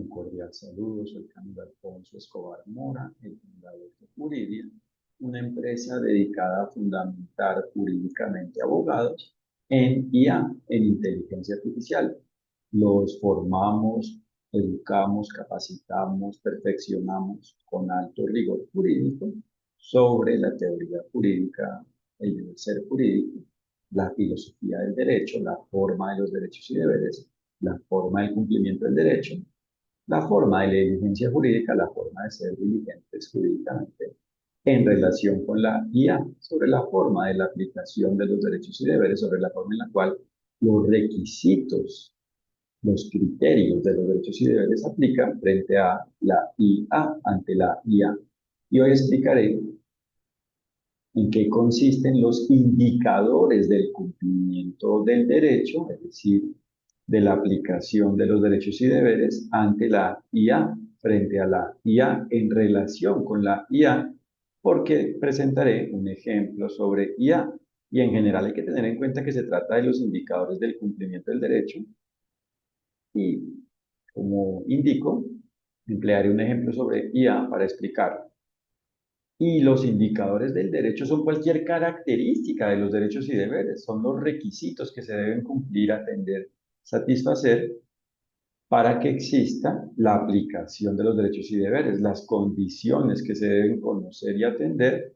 Un cordial saludo, soy Camilo Alfonso Escobar Mora, el fundador de Juridia, una empresa dedicada a fundamentar jurídicamente abogados en IA, en inteligencia artificial. Los formamos, educamos, capacitamos, perfeccionamos con alto rigor jurídico sobre la teoría jurídica, el deber ser jurídico, la filosofía del derecho, la forma de los derechos y deberes, la forma del cumplimiento del derecho, la forma de la diligencia jurídica, la forma de ser diligentes jurídicamente en relación con la IA, sobre la forma de la aplicación de los derechos y deberes, sobre la forma en la cual los requisitos, los criterios de los derechos y deberes se aplican frente a la IA, ante la IA. Y hoy explicaré en qué consisten los indicadores del cumplimiento del derecho, es decir, de la aplicación de los derechos y deberes ante la IA, frente a la IA en relación con la IA, porque presentaré un ejemplo sobre IA. Y en general hay que tener en cuenta que se trata de los indicadores del cumplimiento del derecho y, como indico, emplearé un ejemplo sobre IA para explicar. Y los indicadores del derecho son cualquier característica de los derechos y deberes, son los requisitos que se deben cumplir, atender, satisfacer para que exista la aplicación de los derechos y deberes, las condiciones que se deben conocer y atender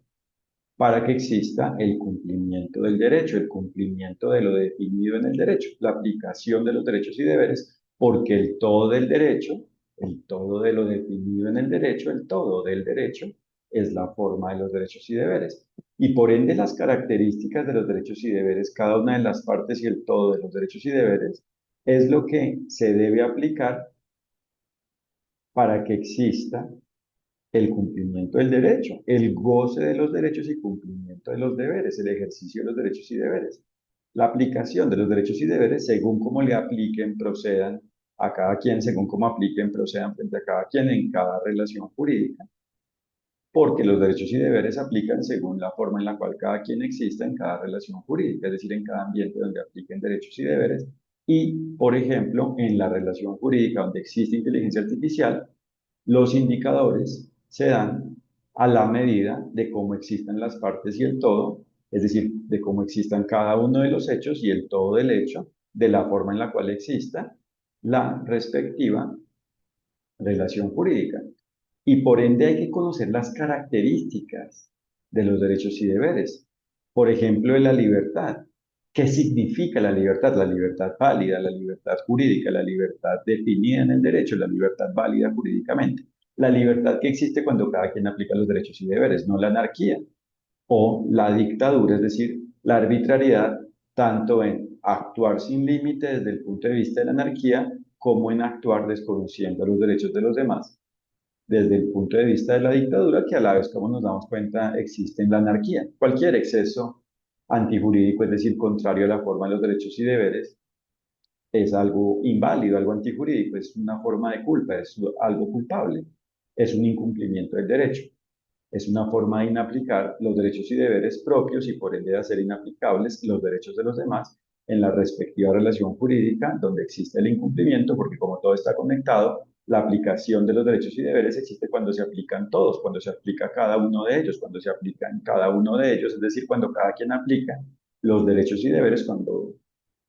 para que exista el cumplimiento del derecho, el cumplimiento de lo definido en el derecho, la aplicación de los derechos y deberes, porque el todo del derecho, el todo de lo definido en el derecho, el todo del derecho, es la forma de los derechos y deberes. Y por ende las características de los derechos y deberes, cada una de las partes y el todo de los derechos y deberes, es lo que se debe aplicar para que exista el cumplimiento del derecho, el goce de los derechos y cumplimiento de los deberes, el ejercicio de los derechos y deberes. La aplicación de los derechos y deberes según cómo le apliquen, procedan a cada quien, según cómo apliquen, procedan frente a cada quien en cada relación jurídica, porque los derechos y deberes se aplican según la forma en la cual cada quien exista en cada relación jurídica, es decir, en cada ambiente donde apliquen derechos y deberes. Y, por ejemplo, en la relación jurídica donde existe inteligencia artificial, los indicadores se dan a la medida de cómo existan las partes y el todo, es decir, de cómo existan cada uno de los hechos y el todo del hecho, de la forma en la cual exista la respectiva relación jurídica. Y por ende hay que conocer las características de los derechos y deberes. Por ejemplo, de la libertad. ¿Qué significa la libertad? La libertad válida, la libertad jurídica, la libertad definida en el derecho, la libertad válida jurídicamente. La libertad que existe cuando cada quien aplica los derechos y deberes, no la anarquía o la dictadura, es decir, la arbitrariedad, tanto en actuar sin límite desde el punto de vista de la anarquía, como en actuar desconociendo los derechos de los demás desde el punto de vista de la dictadura, que a la vez, como nos damos cuenta, existe en la anarquía. Cualquier exceso antijurídico, es decir, contrario a la forma de los derechos y deberes, es algo inválido, algo antijurídico, es una forma de culpa, es algo culpable, es un incumplimiento del derecho, es una forma de inaplicar los derechos y deberes propios y por ende de hacer inaplicables los derechos de los demás en la respectiva relación jurídica donde existe el incumplimiento, porque como todo está conectado, la aplicación de los derechos y deberes existe cuando se aplican todos, cuando se aplica cada uno de ellos, cuando se aplican cada uno de ellos, es decir, cuando cada quien aplica los derechos y deberes, cuando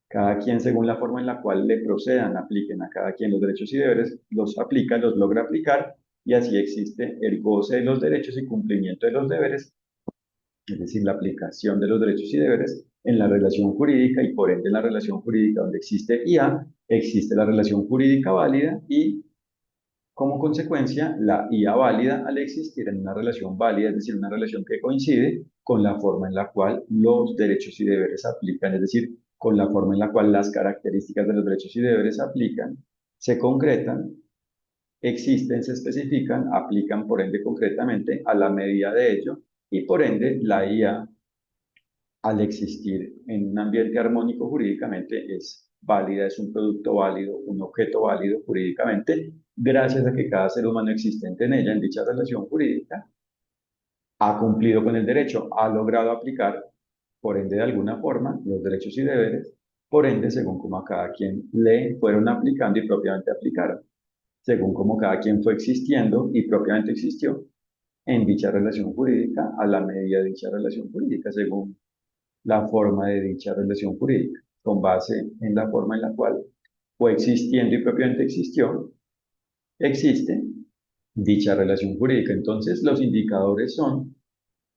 cada quien, según la forma en la cual le procedan, apliquen a cada quien los derechos y deberes, los aplica, los logra aplicar, y así existe el goce de los derechos y cumplimiento de los deberes, es decir, la aplicación de los derechos y deberes en la relación jurídica, y por ende en la relación jurídica donde existe IA, existe la relación jurídica válida y, como consecuencia, la IA válida al existir en una relación válida, es decir, una relación que coincide con la forma en la cual los derechos y deberes se aplican, es decir, con la forma en la cual las características de los derechos y deberes se aplican, se concretan, existen, se especifican, aplican por ende concretamente a la medida de ello, y por ende la IA, al existir en un ambiente armónico jurídicamente, es válida, es un producto válido, un objeto válido jurídicamente, gracias a que cada ser humano existente en ella, en dicha relación jurídica, ha cumplido con el derecho, ha logrado aplicar, por ende de alguna forma, los derechos y deberes, por ende según como a cada quien le fueron aplicando y propiamente aplicaron. según cómo cada quien fue existiendo y propiamente existió en dicha relación jurídica a la medida de dicha relación jurídica, según la forma de dicha relación jurídica, con base en la forma en la cual fue existiendo y propiamente existió, existe dicha relación jurídica. Entonces, los indicadores son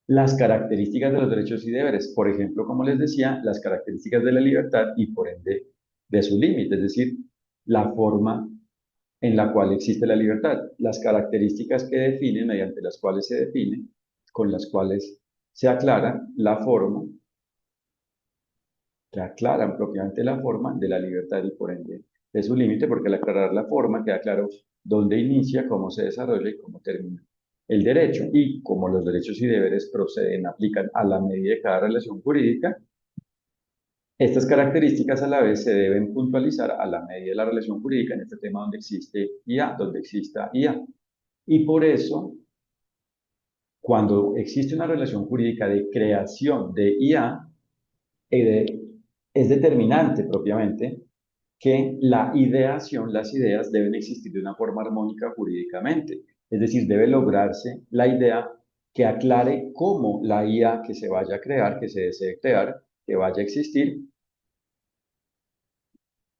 las características de los derechos y deberes, por ejemplo, como les decía, las características de la libertad y por ende de su límite, es decir, la forma en la cual existe la libertad, las características que definen, mediante las cuales se define, con las cuales se aclara la forma, que aclaran propiamente la forma de la libertad y por ende de su límite, porque al aclarar la forma queda claro dónde inicia, cómo se desarrolla y cómo termina el derecho. Y como los derechos y deberes proceden, aplican a la medida de cada relación jurídica, estas características a la vez se deben puntualizar a la medida de la relación jurídica en este tema donde existe IA, donde exista IA. Y por eso, cuando existe una relación jurídica de creación de IA, eh, es determinante propiamente que la ideación, las ideas deben existir de una forma armónica jurídicamente. Es decir, debe lograrse la idea que aclare cómo la IA que se vaya a crear, que se desee crear, que vaya a existir,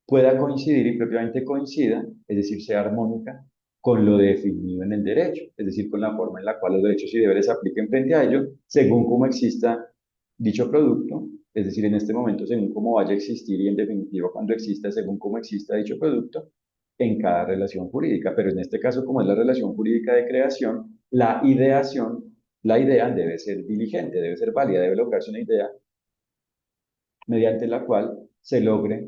pueda coincidir y propiamente coincida, es decir, sea armónica con lo definido en el derecho, es decir, con la forma en la cual los derechos y deberes se apliquen frente a ello, según cómo exista dicho producto, es decir, en este momento, según cómo vaya a existir y en definitiva cuando exista, según cómo exista dicho producto, en cada relación jurídica. Pero en este caso, como es la relación jurídica de creación, la ideación, la idea debe ser diligente, debe ser válida, debe lograrse una idea mediante la cual se logre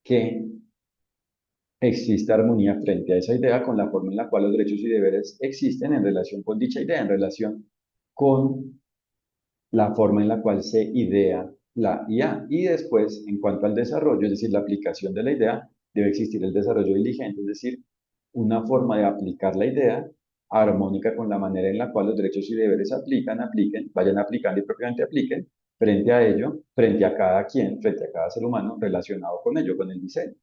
que existe armonía frente a esa idea con la forma en la cual los derechos y deberes existen en relación con dicha idea, en relación con la forma en la cual se idea la IA. Y después, en cuanto al desarrollo, es decir, la aplicación de la idea, debe existir el desarrollo diligente, es decir, una forma de aplicar la idea armónica con la manera en la cual los derechos y deberes apliquen, vayan aplicando y propiamente apliquen frente a ello, frente a cada quien, frente a cada ser humano relacionado con ello, con el diseño.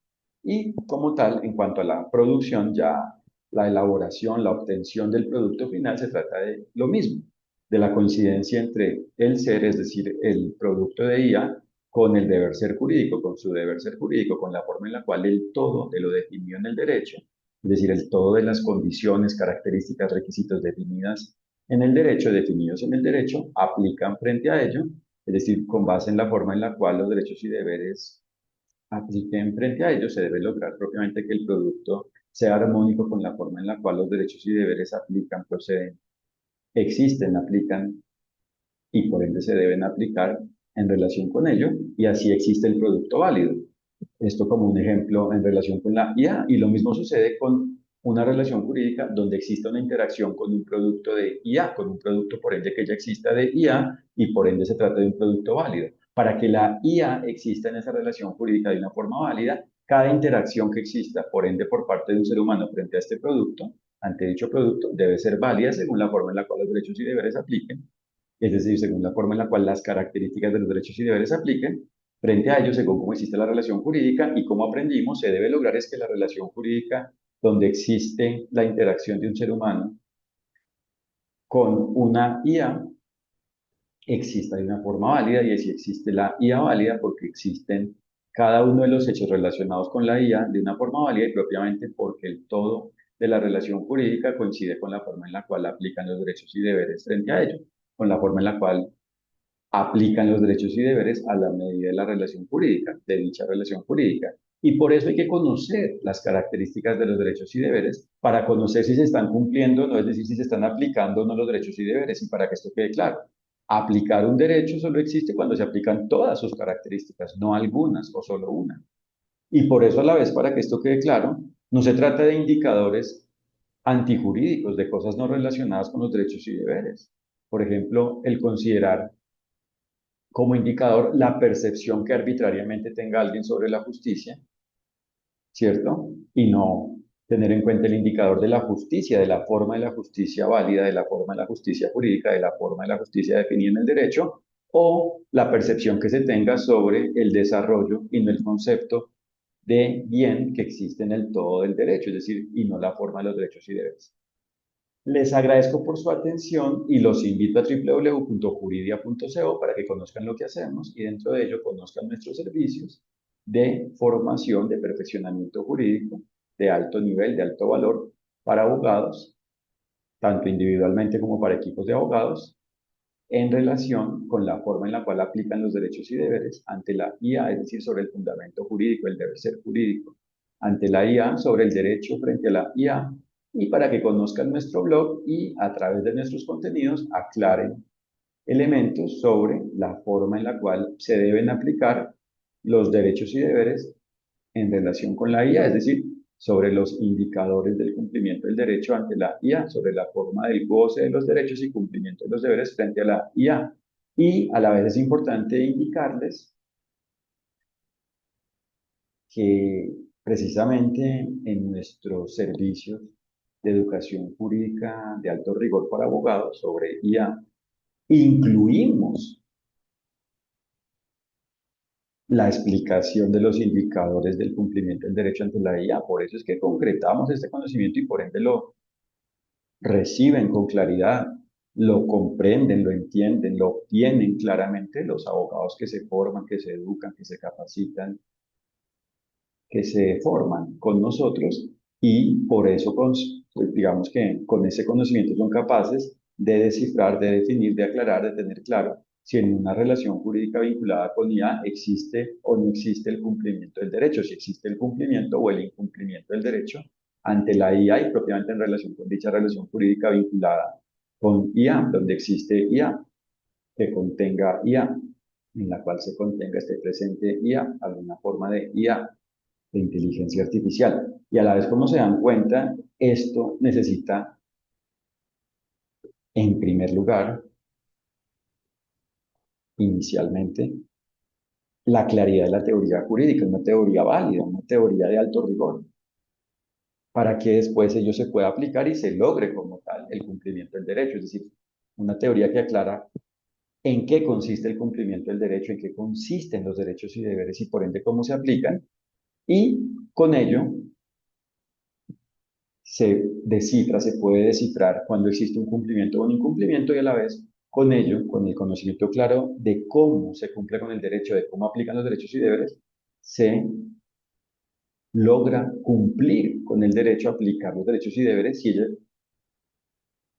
Y como tal, en cuanto a la producción, ya la elaboración, la obtención del producto final se trata de lo mismo, de la coincidencia entre el ser, es decir, el producto de IA, con el deber ser jurídico, con su deber ser jurídico, con la forma en la cual el todo de lo definido en el derecho, es decir, el todo de las condiciones, características, requisitos definidas en el derecho, definidos en el derecho, aplican frente a ello, es decir, con base en la forma en la cual los derechos y deberes apliquen frente a ello, se debe lograr propiamente que el producto sea armónico con la forma en la cual los derechos y deberes aplican, proceden, existen, aplican y por ende se deben aplicar en relación con ello y así existe el producto válido. Esto como un ejemplo en relación con la IA y lo mismo sucede con una relación jurídica donde exista una interacción con un producto de IA, con un producto por ende que ya exista de IA y por ende se trata de un producto válido. Para que la IA exista en esa relación jurídica de una forma válida, cada interacción que exista por ende por parte de un ser humano frente a este producto, ante dicho producto, debe ser válida según la forma en la cual los derechos y deberes apliquen, es decir, según la forma en la cual las características de los derechos y deberes se apliquen. Frente a ello, según cómo existe la relación jurídica y cómo aprendimos, se debe lograr es que la relación jurídica donde existe la interacción de un ser humano con una IA exista de una forma válida y así existe la IA válida porque existen cada uno de los hechos relacionados con la IA de una forma válida y propiamente porque el todo de la relación jurídica coincide con la forma en la cual aplican los derechos y deberes frente a ello, con la forma en la cual aplican los derechos y deberes a la medida de la relación jurídica, de dicha relación jurídica. Y por eso hay que conocer las características de los derechos y deberes para conocer si se están cumpliendo, no es decir, si se están aplicando o no los derechos y deberes, y para que esto quede claro. Aplicar un derecho solo existe cuando se aplican todas sus características, no algunas o solo una. Y por eso a la vez, para que esto quede claro, no se trata de indicadores antijurídicos, de cosas no relacionadas con los derechos y deberes. Por ejemplo, el considerar como indicador la percepción que arbitrariamente tenga alguien sobre la justicia, ¿cierto? Y no tener en cuenta el indicador de la justicia, de la forma de la justicia válida, de la forma de la justicia jurídica, de la forma de la justicia definida en el derecho, o la percepción que se tenga sobre el desarrollo y no el concepto de bien que existe en el todo del derecho, es decir, y no la forma de los derechos y deberes. Les agradezco por su atención y los invito a www.juridia.co para que conozcan lo que hacemos y dentro de ello conozcan nuestros servicios de formación, de perfeccionamiento jurídico de alto nivel, de alto valor para abogados, tanto individualmente como para equipos de abogados, en relación con la forma en la cual aplican los derechos y deberes ante la IA, es decir, sobre el fundamento jurídico, el deber ser jurídico, ante la IA, sobre el derecho frente a la IA, y para que conozcan nuestro blog y a través de nuestros contenidos aclaren elementos sobre la forma en la cual se deben aplicar los derechos y deberes en relación con la IA, es decir, sobre los indicadores del cumplimiento del derecho ante la IA, sobre la forma del goce de los derechos y cumplimiento de los deberes frente a la IA. Y a la vez es importante indicarles que precisamente en nuestros servicios de educación jurídica de alto rigor para abogados sobre IA, incluimos la explicación de los indicadores del cumplimiento del derecho ante la IA. Por eso es que concretamos este conocimiento y por ende lo reciben con claridad, lo comprenden, lo entienden, lo obtienen claramente los abogados que se forman, que se educan, que se capacitan, que se forman con nosotros y por eso, pues, digamos que con ese conocimiento son capaces de descifrar, de definir, de aclarar, de tener claro si en una relación jurídica vinculada con IA existe o no existe el cumplimiento del derecho, si existe el cumplimiento o el incumplimiento del derecho ante la IA y propiamente en relación con dicha relación jurídica vinculada con IA, donde existe IA, que contenga IA, en la cual se contenga, esté presente IA, alguna forma de IA, de inteligencia artificial. Y a la vez, como se dan cuenta, esto necesita, en primer lugar, inicialmente, la claridad de la teoría jurídica, una teoría válida, una teoría de alto rigor, para que después ello se pueda aplicar y se logre como tal el cumplimiento del derecho. Es decir, una teoría que aclara en qué consiste el cumplimiento del derecho, en qué consisten los derechos y deberes y por ende cómo se aplican. Y con ello se descifra, se puede descifrar cuando existe un cumplimiento o un incumplimiento y a la vez con ello, con el conocimiento claro de cómo se cumple con el derecho, de cómo aplican los derechos y deberes, se logra cumplir con el derecho a aplicar los derechos y deberes si ello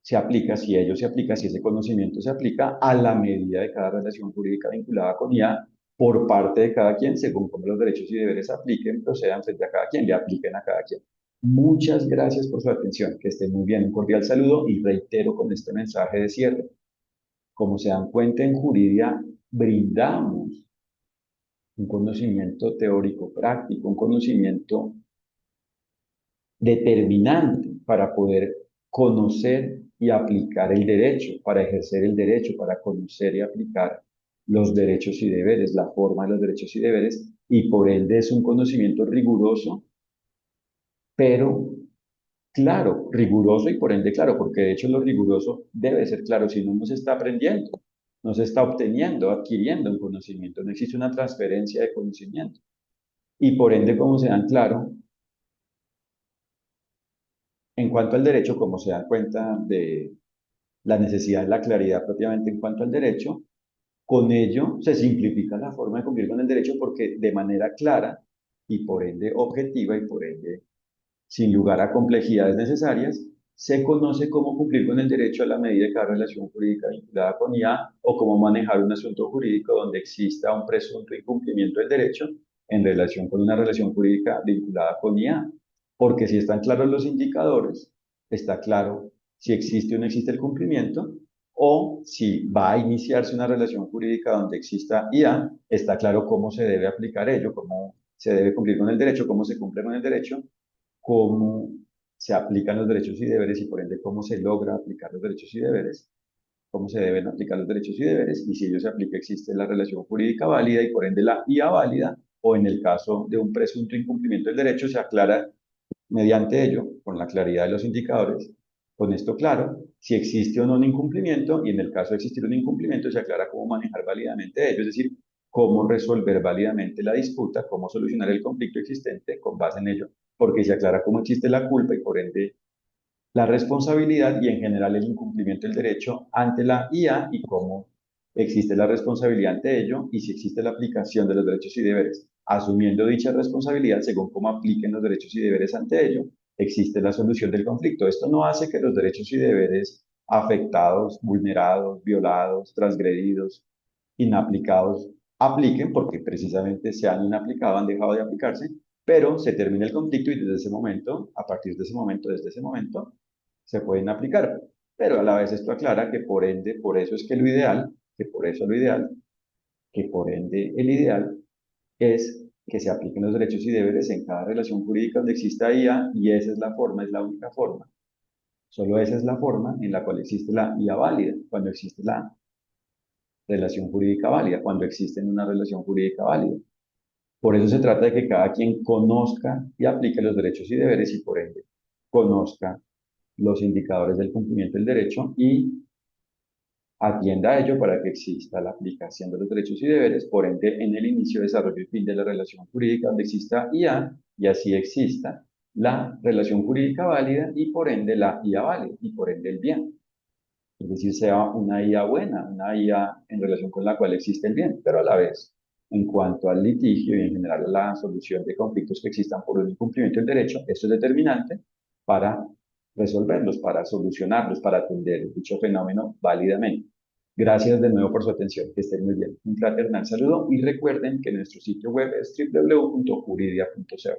se aplica, si ello se aplica, si ese conocimiento se aplica a la medida de cada relación jurídica vinculada con IA por parte de cada quien, según cómo los derechos y deberes se apliquen, procedan frente a cada quien, le apliquen a cada quien. Muchas gracias por su atención, que estén muy bien, un cordial saludo y reitero con este mensaje de cierre. Como se dan cuenta en Juridia, brindamos un conocimiento teórico práctico, un conocimiento determinante para poder conocer y aplicar el derecho, para ejercer el derecho, para conocer y aplicar los derechos y deberes, la forma de los derechos y deberes, y por ende es un conocimiento riguroso, pero claro, riguroso y por ende claro, porque de hecho lo riguroso debe ser claro, si no, no se está aprendiendo, no se está obteniendo, adquiriendo un conocimiento, no existe una transferencia de conocimiento. Y por ende, como se dan claro, en cuanto al derecho, como se dan cuenta de la necesidad de la claridad propiamente en cuanto al derecho, con ello se simplifica la forma de cumplir con el derecho porque de manera clara y por ende objetiva y por ende sin lugar a complejidades necesarias, se conoce cómo cumplir con el derecho a la medida de cada relación jurídica vinculada con IA o cómo manejar un asunto jurídico donde exista un presunto incumplimiento del derecho en relación con una relación jurídica vinculada con IA. Porque si están claros los indicadores, está claro si existe o no existe el cumplimiento, o si va a iniciarse una relación jurídica donde exista IA, está claro cómo se debe aplicar ello, cómo se debe cumplir con el derecho, cómo se cumple con el derecho, cómo se aplican los derechos y deberes y por ende cómo se logra aplicar los derechos y deberes, cómo se deben aplicar los derechos y deberes y si ello se aplica existe la relación jurídica válida y por ende la IA válida o en el caso de un presunto incumplimiento del derecho se aclara mediante ello, con la claridad de los indicadores, con esto claro, si existe o no un incumplimiento y en el caso de existir un incumplimiento se aclara cómo manejar válidamente ello, es decir, cómo resolver válidamente la disputa, cómo solucionar el conflicto existente con base en ello, porque se aclara cómo existe la culpa y por ende la responsabilidad y en general el incumplimiento del derecho ante la IA y cómo existe la responsabilidad ante ello y si existe la aplicación de los derechos y deberes. Asumiendo dicha responsabilidad según cómo apliquen los derechos y deberes ante ello, existe la solución del conflicto. Esto no hace que los derechos y deberes afectados, vulnerados, violados, transgredidos, inaplicados, apliquen porque precisamente se han inaplicado, han dejado de aplicarse, pero se termina el conflicto y desde ese momento, a partir de ese momento, desde ese momento, se pueden aplicar. Pero a la vez esto aclara que por ende, por eso es que lo ideal, que por eso lo ideal, que por ende el ideal es que se apliquen los derechos y deberes en cada relación jurídica donde exista IA y esa es la forma, es la única forma. Solo esa es la forma en la cual existe la IA válida, cuando existe la relación jurídica válida, cuando existe una relación jurídica válida. Por eso se trata de que cada quien conozca y aplique los derechos y deberes y por ende conozca los indicadores del cumplimiento del derecho y atienda a ello para que exista la aplicación de los derechos y deberes, por ende, en el inicio, desarrollo y fin de la relación jurídica donde exista IA y así exista la relación jurídica válida y por ende la IA válida y por ende el bien. Es decir, sea una IA buena, una IA en relación con la cual existe el bien, pero a la vez, en cuanto al litigio y en general a la solución de conflictos que existan por un incumplimiento del derecho, esto es determinante para resolverlos, para solucionarlos, para atender dicho fenómeno válidamente. Gracias de nuevo por su atención, que estén muy bien. Un fraternal saludo y recuerden que nuestro sitio web es www.juridia.co.